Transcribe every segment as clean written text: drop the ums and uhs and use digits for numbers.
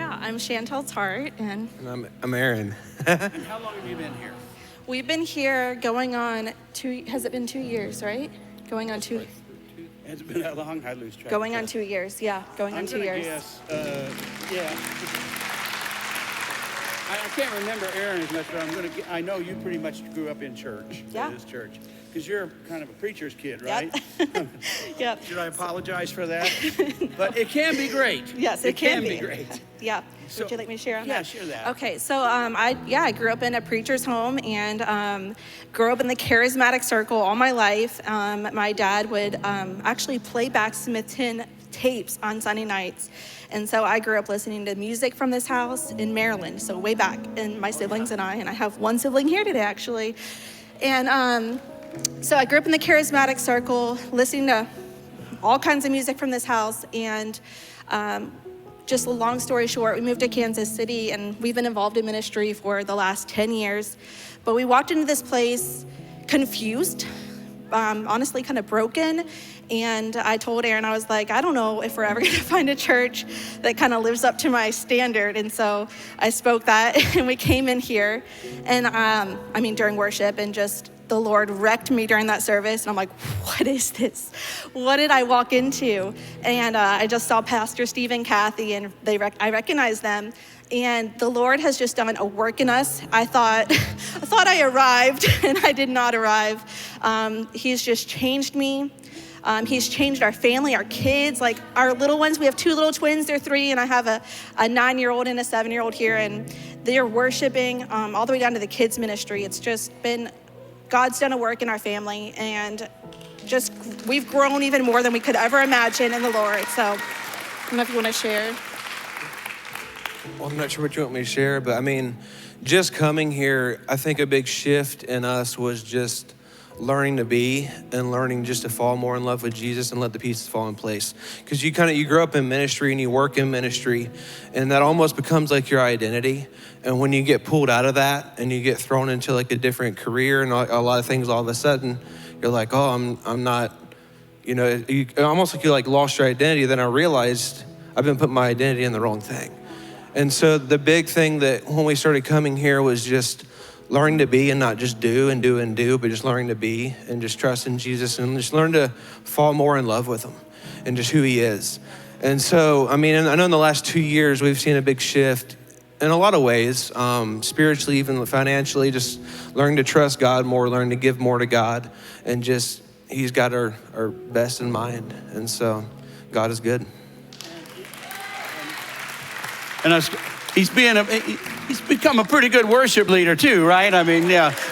Yeah, I'm Chantal Tart, and I'm Aaron. And how long have you been here? we've been here going on has it been 2 years, right? Going on two, Has it been that long? I lose track. going on 2 years, yeah, going on I'm 2 gonna years. guess, yeah. I can't remember Aaron as much, but I know you pretty much grew up in church. Yeah. In this church. Because you're kind of a preacher's kid, Yep. right? Yep. Should I apologize for that? But it can be great. Yes, it can be great. Yeah. So- Would you like me to share on Yeah, that? share that. Okay, so I grew up in a preacher's home and grew up in the charismatic circle all my life. My dad would actually play back Smithton tapes on Sunday nights. And so I grew up listening to music from this house in Maryland, so way back, and my siblings and I have one sibling here today actually. And so I grew up in the charismatic circle, listening to all kinds of music from this house, and just a long story short, we moved to Kansas City, and we've been involved in ministry for the last 10 years. But we walked into this place confused, honestly kind of broken, and I told Aaron, I was like, I don't know if we're ever gonna find a church that kind of lives up to my standard. And so I spoke that, and we came in here, and during worship, and just the Lord wrecked me during that service. And I'm like, what is this? What did I walk into? And I just saw Pastor Steve and Kathy, and I recognized them. And the Lord has just done a work in us. I thought I arrived, and I did not arrive. He's just changed me. He's changed our family, our kids, like our little ones. We have 2 little twins, they're 3, and I have a 9-year-old and a 7-year-old here, and they're worshiping all the way down to the kids ministry. It's just been, God's done a work in our family, and just we've grown even more than we could ever imagine in the Lord. So I don't know if you want to share. Well, I'm not sure what you want me to share, but just coming here, I think a big shift in us was just learning to be and learning just to fall more in love with Jesus and let the pieces fall in place. Because you grow up in ministry and you work in ministry, and that almost becomes like your identity. And when you get pulled out of that and you get thrown into like a different career and a lot of things, all of a sudden you're like, oh, I'm not, almost like you like lost your identity. Then I realized I've been putting my identity in the wrong thing. And so the big thing that when we started coming here was just learning to be and not just do and do and do, but just learning to be and just trust in Jesus and just learn to fall more in love with him and just who he is. And so, I know in the last 2 years, we've seen a big shift in a lot of ways, spiritually, even financially, just learning to trust God more, learning to give more to God, and just, he's got our best in mind. And so God is good. And he's become a pretty good worship leader too, right?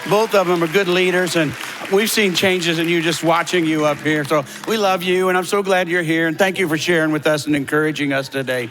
Both of them are good leaders, and we've seen changes in you just watching you up here. So we love you, and I'm so glad you're here, and thank you for sharing with us and encouraging us today.